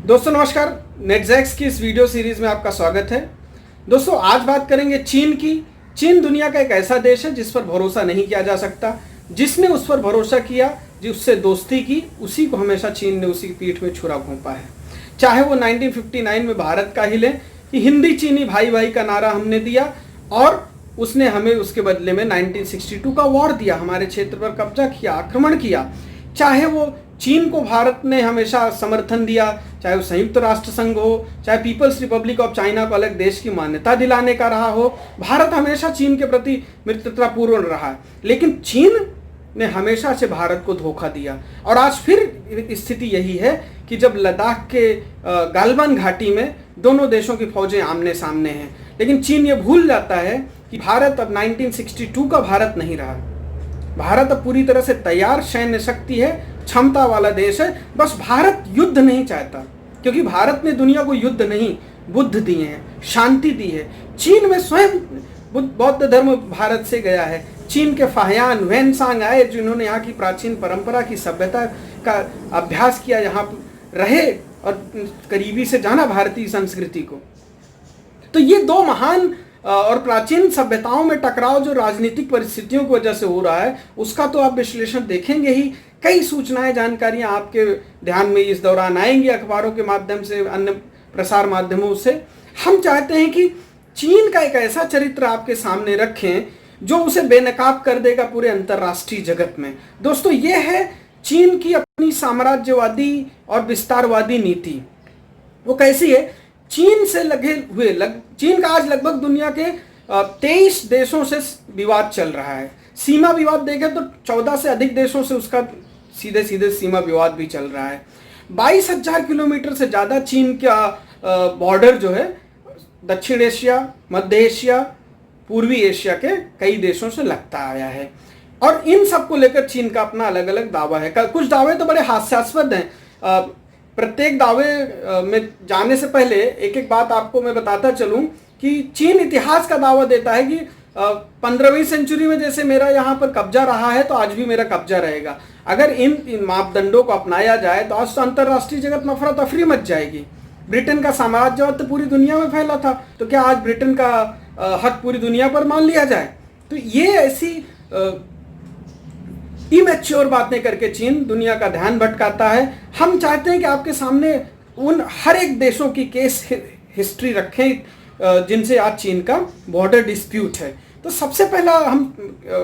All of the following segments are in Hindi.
दोस्तों नमस्कार। नेटजैक्स की इस वीडियो सीरीज में आपका स्वागत है। दोस्तों आज बात करेंगे चीन की। चीन दुनिया का एक ऐसा देश है जिस पर भरोसा नहीं किया जा सकता। जिसने उस पर भरोसा किया, जिससे दोस्ती की, उसी को हमेशा चीन ने उसी की पीठ में छुरा घोंपा है। चाहे वो 1959 में भारत का ही लें कि हिंदी चीनी भाई भाई का नारा हमने दिया और उसने हमें उसके बदले में 1962 का वॉर दिया, हमारे क्षेत्र पर कब्जा किया, आक्रमण किया। चाहे वो चीन को भारत ने हमेशा समर्थन दिया, चाहे वो संयुक्त राष्ट्र संघ हो, चाहे पीपल्स रिपब्लिक ऑफ चाइना को अलग देश की मान्यता दिलाने का रहा हो, भारत हमेशा चीन के प्रति मित्रतापूर्ण रहा है। लेकिन चीन ने हमेशा से भारत को धोखा दिया और आज फिर स्थिति यही है कि जब लद्दाख के गालवान घाटी में दोनों देशों की फौजें आमने सामने हैं, लेकिन चीन ये भूल जाता है कि भारत अब 1962 का भारत नहीं रहा। भारत अब पूरी तरह से तैयार सैन्य शक्ति है, क्षमता वाला देश है। बस भारत युद्ध नहीं चाहता, क्योंकि भारत ने दुनिया को युद्ध नहीं बुद्ध दिए हैं, शांति दी है। चीन में स्वयं बौद्ध धर्म भारत से गया है। चीन के फाहियान वैनसांग आए जिन्होंने यहाँ की प्राचीन परंपरा की सभ्यता का अभ्यास किया, यहाँ रहे और करीबी से जाना भारतीय संस्कृति को। तो ये दो महान और प्राचीन सभ्यताओं में टकराव जो राजनीतिक परिस्थितियों की वजह से हो रहा है, उसका तो आप विश्लेषण देखेंगे ही। कई सूचनाएं, जानकारियां आपके ध्यान में इस दौरान आएंगी, अखबारों के माध्यम से, अन्य प्रसार माध्यमों से। हम चाहते हैं कि चीन का एक ऐसा चरित्र आपके सामने रखें जो उसे बेनकाब कर देगा पूरे अंतर्राष्ट्रीय जगत में। दोस्तों ये है चीन की अपनी साम्राज्यवादी और विस्तारवादी नीति। वो कैसी है? चीन से लगे हुए चीन का आज लगभग दुनिया के 23 देशों से विवाद चल रहा है। सीमा विवाद देखें तो 14 से अधिक देशों से उसका सीधे सीधे सीमा विवाद भी चल रहा है। 22,000 किलोमीटर से ज़्यादा चीन का बॉर्डर जो है दक्षिण एशिया, मध्य एशिया, पूर्वी एशिया के कई देशों से लगता आया है। और इन सब को लेकर चीन का अपना अलग अलग दावा है। कुछ दावे तो बड़े हास्यास्पद हैं। प्रत्येक दावे में जाने से पहले एक एक बात आपको मैं बताता चलूं कि चीन इतिहास का दावा देता है कि 15वीं सेंचुरी में जैसे मेरा यहाँ पर कब्जा रहा है तो आज भी मेरा कब्जा रहेगा। अगर इन मापदंडों को अपनाया जाए तो आज तो अंतर्राष्ट्रीय जगत में अफरा तफरी मच जाएगी। ब्रिटेन का साम्राज्यवाद तो पूरी दुनिया में फैला था, तो क्या आज ब्रिटेन का हक पूरी दुनिया पर मान लिया जाए? तो ये ऐसी इमैच्योर बातें करके चीन दुनिया का ध्यान भटकाता है। हम चाहते हैं कि आपके सामने उन हर एक देशों की केस हिस्ट्री रखें जिनसे आज चीन का बॉर्डर डिस्प्यूट है। तो सबसे पहला हम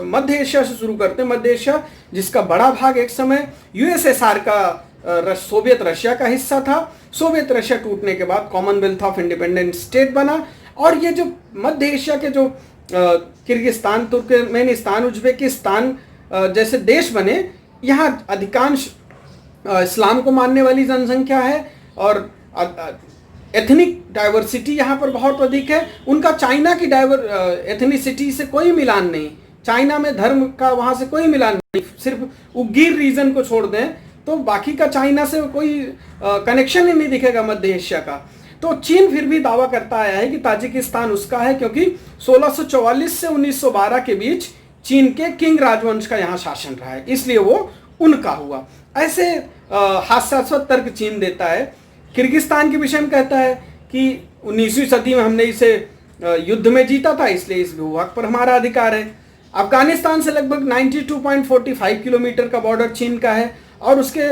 मध्य एशिया से शुरू करते हैं। मध्य एशिया जिसका बड़ा भाग एक समय यूएसएसआर का सोवियत रशिया का हिस्सा था। सोवियत रशिया टूटने के बाद कॉमनवेल्थ ऑफ इंडिपेंडेंट स्टेट बना और ये जो मध्य एशिया के जो किर्गिस्तान, तुर्कमेनिस्तान, उज्बेकिस्तान जैसे देश बने, यहाँ अधिकांश इस्लाम को मानने वाली जनसंख्या है और एथनिक डाइवर्सिटी यहाँ पर बहुत अधिक है। उनका चाइना की एथनिसिटी से कोई मिलान नहीं। चाइना में धर्म का वहाँ से कोई मिलान नहीं। सिर्फ उग्गीर रीजन को छोड़ दें तो बाकी का चाइना से कोई कनेक्शन ही नहीं दिखेगा मध्य एशिया का। तो चीन फिर भी दावा करता आया है कि ताजिकिस्तान उसका है, क्योंकि 1644 से 1912 के बीच चीन के किंग राजवंश का यहाँ शासन रहा है, इसलिए वो उनका हुआ। ऐसे हास्यास्पद तर्क चीन देता है। किर्गिस्तान के विषय में कहता है कि 19वीं सदी में हमने इसे युद्ध में जीता था, इसलिए इस भूभाग पर हमारा अधिकार है। अफगानिस्तान से लगभग 92.45 किलोमीटर का बॉर्डर चीन का है और उसके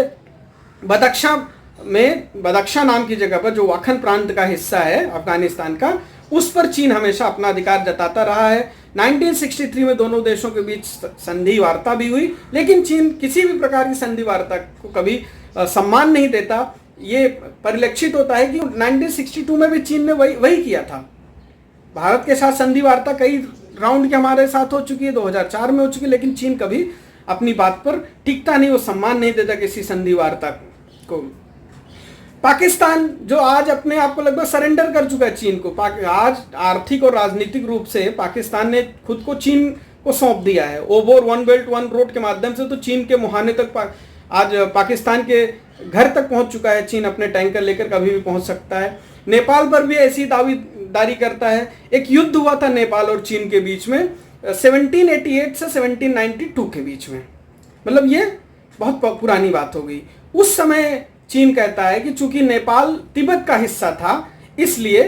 बदख्शां नाम की जगह पर जो वाखन प्रांत का हिस्सा है अफगानिस्तान का, उस पर चीन हमेशा अपना अधिकार जताता रहा है। 1963 में दोनों देशों के बीच संधि वार्ता भी हुई, लेकिन चीन किसी भी प्रकार की संधि वार्ता को कभी सम्मान नहीं देता। ये परिलक्षित होता है कि 1962 में भी चीन ने वही किया था। भारत के साथ संधि वार्ता कई राउंड के हमारे साथ हो चुकी है, 2004 में हो चुकी है, लेकिन चीन कभी अपनी बात पर टिकता नहीं, वो सम्मान नहीं देता किसी संधि वार्ता को। पाकिस्तान जो आज अपने आप को लगभग सरेंडर कर चुका है चीन को, आज आर्थिक और राजनीतिक रूप से पाकिस्तान ने खुद को चीन को सौंप दिया है। ओवोर वन बेल्ट वन रोड के माध्यम से तो चीन के मुहाने तक आज पाकिस्तान के घर तक पहुंच चुका है। चीन अपने टैंकर लेकर कभी भी पहुंच सकता है। नेपाल पर भी ऐसी दावेदारी करता है। एक युद्ध हुआ था नेपाल और चीन के बीच में 1788 से 1792 के बीच में, मतलब ये बहुत पुरानी बात हो गई। उस समय चीन कहता है कि चूंकि नेपाल तिब्बत का हिस्सा था, इसलिए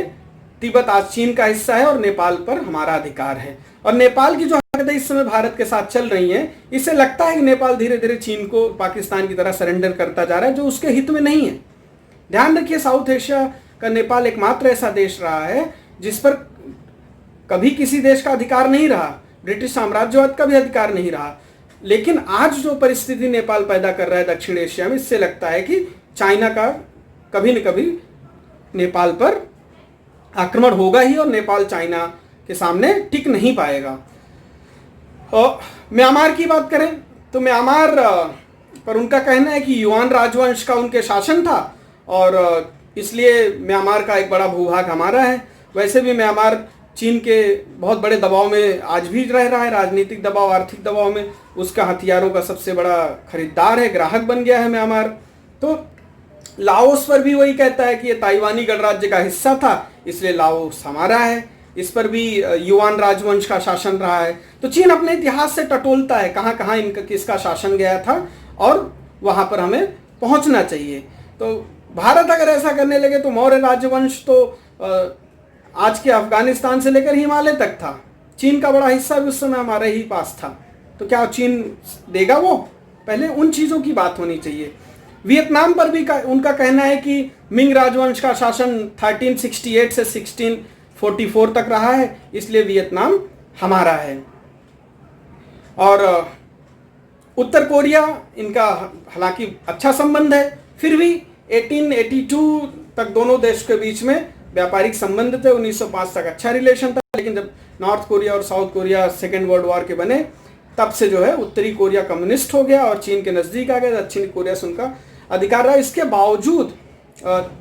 तिब्बत आज चीन का हिस्सा है और नेपाल पर हमारा अधिकार है। और नेपाल की जो हरकतें इस समय भारत के साथ चल रही हैं, इससे लगता है कि नेपाल धीरे धीरे चीन को पाकिस्तान की तरह सरेंडर करता जा रहा है, जो उसके हित में नहीं है। ध्यान रखिए, साउथ एशिया का नेपाल एकमात्र ऐसा देश रहा है जिस पर कभी किसी देश का अधिकार नहीं रहा, ब्रिटिश साम्राज्यवाद का भी अधिकार नहीं रहा। लेकिन आज जो परिस्थिति नेपाल पैदा कर रहा है दक्षिण एशिया में, इससे लगता है कि चाइना का कभी न कभी नेपाल पर आक्रमण होगा ही और नेपाल चाइना के सामने टिक नहीं पाएगा। और म्यांमार की बात करें तो म्यांमार पर उनका कहना है कि युआन राजवंश का उनके शासन था और इसलिए म्यांमार का एक बड़ा भूभाग हमारा है। वैसे भी म्यांमार चीन के बहुत बड़े दबाव में आज भी रह रहा है, राजनीतिक दबाव, आर्थिक दबाव में। उसका हथियारों का सबसे बड़ा खरीदार है, ग्राहक बन गया है म्यांमार। तो लाओस पर भी वही कहता है कि ये ताइवानी गणराज्य का हिस्सा था, इसलिए लाओस हमारा है। इस पर भी युआन राजवंश का शासन रहा है। तो चीन अपने इतिहास से टटोलता है कहाँ कहाँ इनका किसका शासन गया था और वहाँ पर हमें पहुँचना चाहिए। तो भारत अगर ऐसा करने लगे तो मौर्य राजवंश तो आज के अफगानिस्तान से लेकर हिमालय तक था। चीन का बड़ा हिस्सा भी उस समय हमारे ही पास था। तो क्या चीन देगा वो? पहले उन चीज़ों की बात होनी चाहिए। वियतनाम पर भी उनका कहना है कि मिंग राजवंश का शासन 1368 से 1644 तक रहा है, इसलिए वियतनाम हमारा है। और उत्तर कोरिया, इनका हालांकि अच्छा संबंध है, फिर भी 1882 तक दोनों देश के बीच में व्यापारिक संबंध थे। 1905 तक अच्छा रिलेशन था, लेकिन जब नॉर्थ कोरिया और south Korea second world war के बने, तब से जो है उत्तरी कोरिया कम्युनिस्ट हो गया और चीन के नज़दीक आ गया। दक्षिणी कोरिया से उनका अधिकार रहा। इसके बावजूद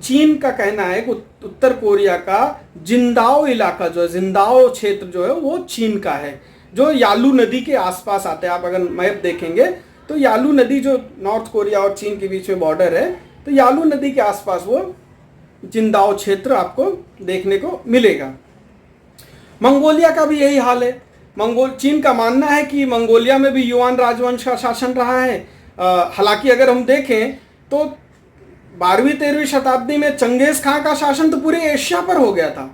चीन का कहना है कि उत्तर कोरिया का जिंदाओ इलाका जो है, जिंदाओ क्षेत्र जो है, वो चीन का है, जो यालू नदी के आसपास आता है। आप अगर मैप देखेंगे तो यालू नदी जो नॉर्थ कोरिया और चीन के बीच में बॉर्डर है, तो यालू नदी के आसपास वो जिंदाओ क्षेत्र आपको देखने को मिलेगा। मंगोलिया का भी यही हाल है। चीन का मानना है कि मंगोलिया में भी युआन राजवंश का शासन रहा है। हालांकि अगर हम देखें तो 12वीं-13वीं शताब्दी में चंगेज खां का शासन तो पूरे एशिया पर हो गया था।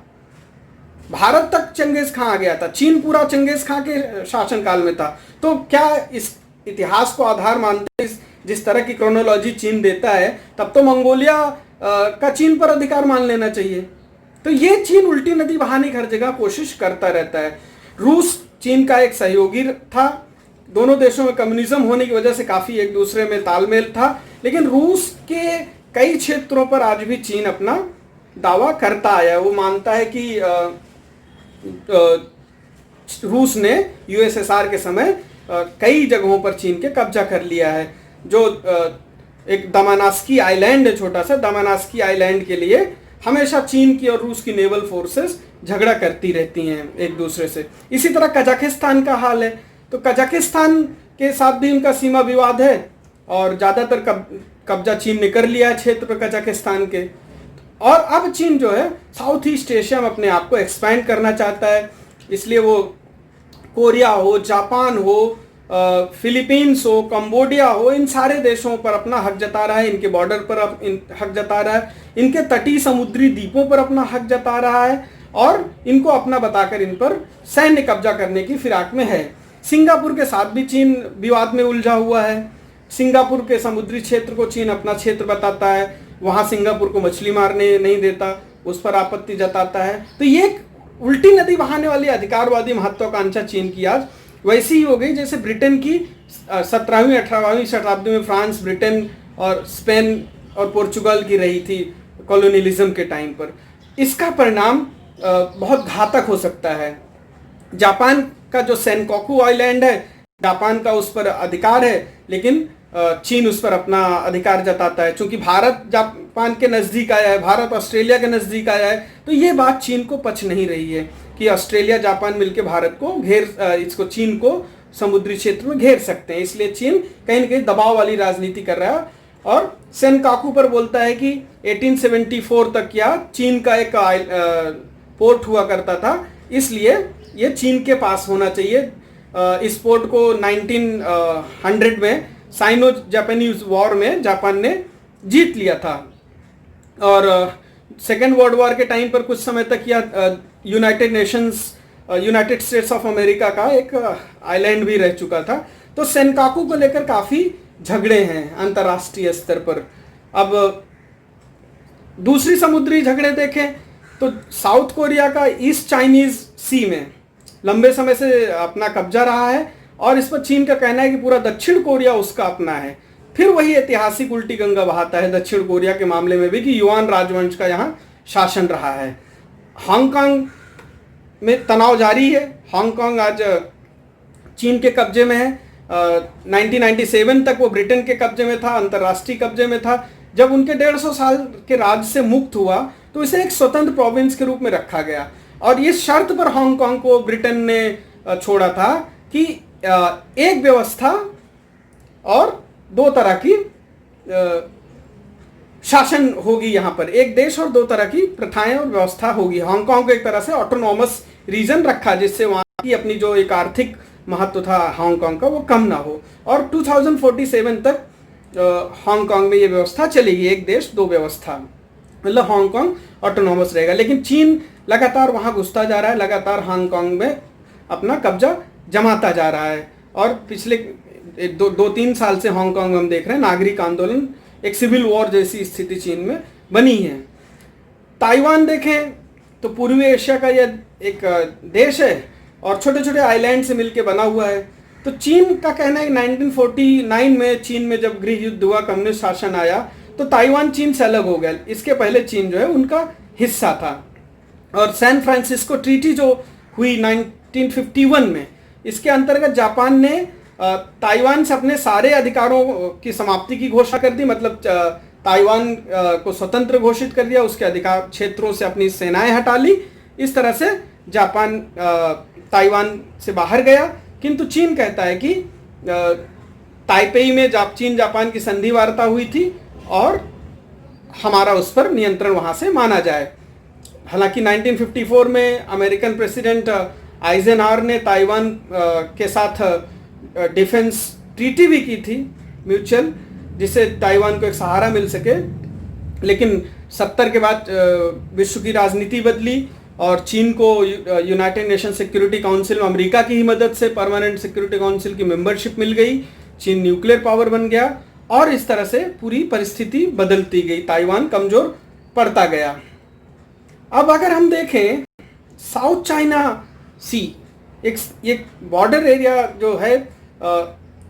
भारत तक चंगेज खां आ गया था, चीन पूरा चंगेज खां के शासनकाल में था। तो क्या इस इतिहास को आधार मानते हैं, जिस तरह की क्रोनोलॉजी चीन देता है, तब तो मंगोलिया का चीन पर अधिकार मान लेना चाहिए। तो ये चीन उल्टी नदी बहाने की हर जगह कोशिश करता रहता है। रूस चीन का एक सहयोगी था। दोनों देशों में कम्युनिज्म होने की वजह से काफ़ी एक दूसरे में तालमेल था, लेकिन रूस के कई क्षेत्रों पर आज भी चीन अपना दावा करता आया है। वो मानता है कि रूस ने यूएसएसआर के समय कई जगहों पर चीन के कब्जा कर लिया है। जो एक दमानास्की आइलैंड है, छोटा सा दमानास्की आइलैंड के लिए हमेशा चीन की और रूस की नेवल फोर्सेस झगड़ा करती रहती हैं एक दूसरे से। इसी तरह कजाकिस्तान का हाल है। तो कजाकिस्तान के साथ भी उनका सीमा विवाद है और ज़्यादातर कब्जा चीन ने कर लिया है क्षेत्र पर कजाकिस्तान के। और अब चीन जो है साउथ ईस्ट एशिया में अपने आप को एक्सपैंड करना चाहता है, इसलिए वो कोरिया हो, जापान हो, फिलीपींस हो, कंबोडिया हो, इन सारे देशों पर अपना हक जता रहा है। इनके बॉर्डर पर हक जता रहा है, इनके तटीय समुद्री द्वीपों पर अपना हक जता रहा है और इनको अपना बताकर इन पर सैन्य कब्जा करने की फिराक में है। सिंगापुर के साथ भी चीन विवाद में उलझा हुआ है। सिंगापुर के समुद्री क्षेत्र को चीन अपना क्षेत्र बताता है, वहाँ सिंगापुर को मछली मारने नहीं देता, उस पर आपत्ति जताता है। तो ये एक उल्टी नदी बहाने वाली अधिकारवादी महत्वाकांक्षा चीन की आज वैसी ही हो गई जैसे ब्रिटेन की 17वीं 18वीं शताब्दी में फ्रांस, ब्रिटेन और स्पेन और पोर्चुगल की रही थी कॉलोनियलिज्म के टाइम पर। इसका परिणाम बहुत घातक हो सकता है। जापान का जो सेनकाकू आइलैंड है, जापान का उस पर अधिकार है, लेकिन चीन उस पर अपना अधिकार जताता है। चूंकि भारत जापान के नज़दीक आया है, भारत ऑस्ट्रेलिया के नज़दीक आया है, तो ये बात चीन को पच नहीं रही है कि ऑस्ट्रेलिया जापान मिलकर भारत को इसको चीन को समुद्री क्षेत्र में घेर सकते हैं। इसलिए चीन कहीं न कहीं दबाव वाली राजनीति कर रहा है और सेनकाकू पर बोलता है कि 1874 तक या चीन का एक पोर्ट हुआ करता था, इसलिए ये चीन के पास होना चाहिए। इस पोर्ट को 1900 में साइनो जापानीज वॉर में जापान ने जीत लिया था। और सेकेंड वर्ल्ड वॉर के टाइम पर कुछ समय तक यह यूनाइटेड स्टेट्स ऑफ अमेरिका का एक आइलैंड भी रह चुका था। तो सेनकाकू को लेकर काफ़ी झगड़े हैं अंतर्राष्ट्रीय स्तर पर। अब दूसरी समुद्री झगड़े देखें तो साउथ कोरिया का ईस्ट चाइनीज सी में लंबे समय से अपना कब्जा रहा है और इस पर चीन का कहना है कि पूरा दक्षिण कोरिया उसका अपना है। फिर वही ऐतिहासिक उल्टी गंगा बहाता है दक्षिण कोरिया के मामले में भी कि युआन राजवंश का यहाँ शासन रहा है। हांगकांग में तनाव जारी है। हांगकांग आज चीन के कब्जे में है। 1997 तक वो ब्रिटेन के कब्जे में था, अंतर्राष्ट्रीय कब्जे में था। जब उनके 150 साल के राज से मुक्त हुआ तो इसे एक स्वतंत्र प्रोविंस के रूप में रखा गया और इस शर्त पर हांगकांग को ब्रिटेन ने छोड़ा था कि एक व्यवस्था और दो तरह की शासन होगी। यहाँ पर एक देश और दो तरह की प्रथाएं और व्यवस्था होगी। हांगकांग को एक तरह से ऑटोनॉमस रीजन रखा जिससे वहाँ की अपनी जो एक आर्थिक महत्व था हांगकांग का वो कम ना हो। और 2047 तक हांगकांग में ये व्यवस्था चलेगी, एक देश दो व्यवस्था, मतलब हांगकांग ऑटोनॉमस रहेगा। लेकिन चीन लगातार वहाँ घुसता जा रहा है, लगातार हांगकांग में अपना कब्जा जमाता जा रहा है। और पिछले दो तीन साल से हांगकांग में हम देख रहे हैं नागरिक आंदोलन, एक सिविल वॉर जैसी स्थिति चीन में बनी है। ताइवान देखें तो पूर्वी एशिया का यह एक देश है और छोटे छोटे आइलैंड से मिलकर बना हुआ है। तो चीन का कहना है कि 1949 में चीन में जब गृह युद्ध हुआ, कम्युनिस्ट शासन आया, तो ताइवान चीन से अलग हो गया। इसके पहले चीन जो है उनका हिस्सा था। और सैन फ्रांसिस्को ट्रीटी जो हुई 1951 में, इसके अंतर्गत जापान ने ताइवान से अपने सारे अधिकारों की समाप्ति की घोषणा कर दी, मतलब ताइवान को स्वतंत्र घोषित कर दिया, उसके अधिकार क्षेत्रों से अपनी सेनाएं हटा ली। इस तरह से जापान ताइवान से बाहर गया। किंतु चीन कहता है कि ताइपेई में चीन जापान की संधि वार्ता हुई थी और हमारा उस पर नियंत्रण वहाँ से माना जाए। हालांकि 1954 में अमेरिकन प्रेसिडेंट आइजेनहावर ने ताइवान के साथ डिफेंस ट्रीटी भी की थी म्यूचुअल, जिससे ताइवान को एक सहारा मिल सके। लेकिन 70 के बाद विश्व की राजनीति बदली और चीन को यूनाइटेड नेशन सिक्योरिटी काउंसिल में अमेरिका की ही मदद से परमानेंट सिक्योरिटी काउंसिल की मेंबरशिप मिल गई। चीन न्यूक्लियर पावर बन गया और इस तरह से पूरी परिस्थिति बदलती गई, ताइवान कमजोर पड़ता गया। अब अगर हम देखें साउथ चाइना सी, एक बॉर्डर एरिया जो है,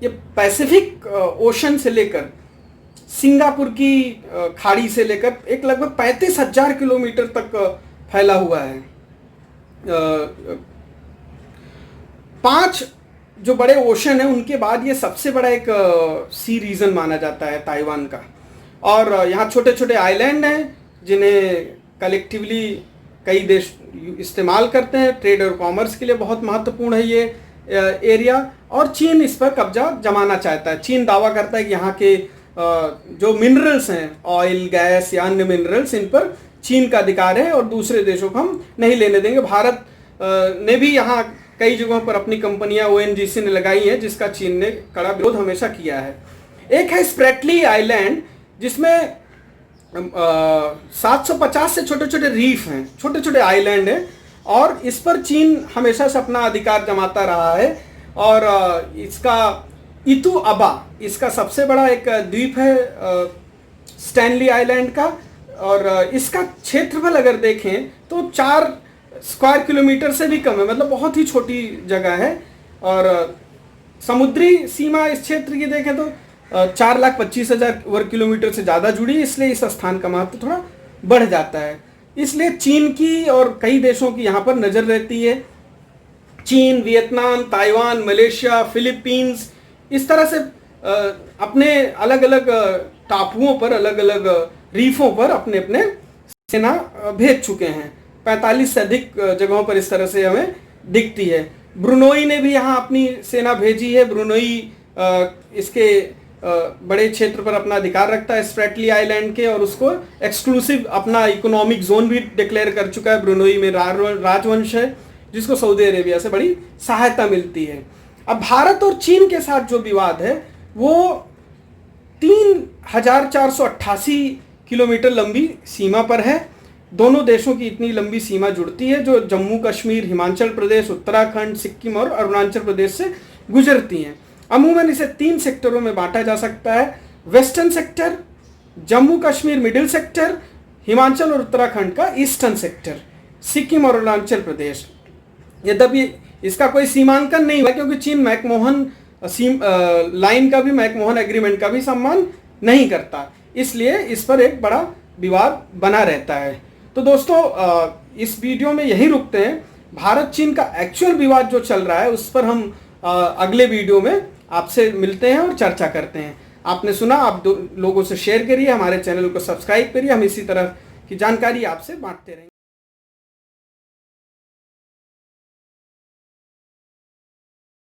ये पैसिफिक ओशन से लेकर सिंगापुर की खाड़ी से लेकर एक लगभग 35,000 किलोमीटर तक फैला हुआ है। 5 जो बड़े ओशन है उनके बाद ये सबसे बड़ा एक सी रीजन माना जाता है ताइवान का। और यहाँ छोटे छोटे आइलैंड हैं जिन्हें कलेक्टिवली कई देश इस्तेमाल करते हैं। ट्रेड और कॉमर्स के लिए बहुत महत्वपूर्ण है ये एरिया और चीन इस पर कब्जा जमाना चाहता है। चीन दावा करता है कि यहाँ के जो मिनरल्स हैं, ऑयल, गैस या अन्य मिनरल्स, इन पर चीन का अधिकार है और दूसरे देशों को हम नहीं लेने देंगे। भारत ने भी यहाँ कई जगहों पर अपनी कंपनियां ONGC ने लगाई हैं, जिसका चीन ने कड़ा विरोध हमेशा किया है। एक है स्प्रेटली आइलैंड, जिसमें 750 से छोटे छोटे रीफ हैं, छोटे छोटे आइलैंड हैं और इस पर चीन हमेशा से अपना अधिकार जमाता रहा है। और इसका इतु अबा इसका सबसे बड़ा एक द्वीप है स्टैनली आइलैंड का। और इसका क्षेत्रफल अगर देखें तो 4 स्क्वायर किलोमीटर से भी कम है, मतलब बहुत ही छोटी जगह है। और समुद्री सीमा इस क्षेत्र की देखें तो 4,25,000 वर्ग किलोमीटर से ज़्यादा जुड़ी है, इसलिए इस स्थान का महत्व थोड़ा बढ़ जाता है। इसलिए चीन की और कई देशों की यहाँ पर नज़र रहती है। चीन, वियतनाम, ताइवान, मलेशिया, फिलीपींस, इस तरह से अपने अलग अलग टापुओं पर, अलग अलग रीफों पर अपने अपने सेना भेज चुके हैं। 45 से अधिक जगहों पर इस तरह से हमें दिखती है। ब्रुनोई ने भी यहाँ अपनी सेना भेजी है। ब्रुनोई इसके बड़े क्षेत्र पर अपना अधिकार रखता है स्प्रेटली आइलैंड के, और उसको एक्सक्लूसिव अपना इकोनॉमिक जोन भी डिक्लेयर कर चुका है। ब्रुनोई में राजवंश है जिसको सऊदी अरेबिया से बड़ी सहायता मिलती है। अब भारत और चीन के साथ जो विवाद है वो 3,488 किलोमीटर लंबी सीमा पर है। दोनों देशों की इतनी लंबी सीमा जुड़ती है जो जम्मू कश्मीर, हिमाचल प्रदेश, उत्तराखंड, सिक्किम और अरुणाचल प्रदेश से गुजरती हैं। अमूमन इसे 3 सेक्टरों में बांटा जा सकता है, western sector, Jammu Kashmir middle sector, Himachal और उत्तराखंड का ईस्टर्न सेक्टर, सिक्किम और अरुणाचल प्रदेश। यद्यपि इसका कोई सीमांकन नहीं हुआ क्योंकि चीन मैकमोहन लाइन का भी, मैकमोहन एग्रीमेंट का भी सम्मान नहीं करता, इसलिए इस पर एक बड़ा विवाद बना रहता है। तो दोस्तों इस वीडियो में यही रुकते हैं। भारत चीन का एक्चुअल विवाद जो चल रहा है उस पर हम अगले वीडियो में आपसे मिलते हैं और चर्चा करते हैं। आपने सुना, आप लोगों से शेयर करिए, हमारे चैनल को सब्सक्राइब करिए, हम इसी तरह की जानकारी आपसे बांटते रहेंगे।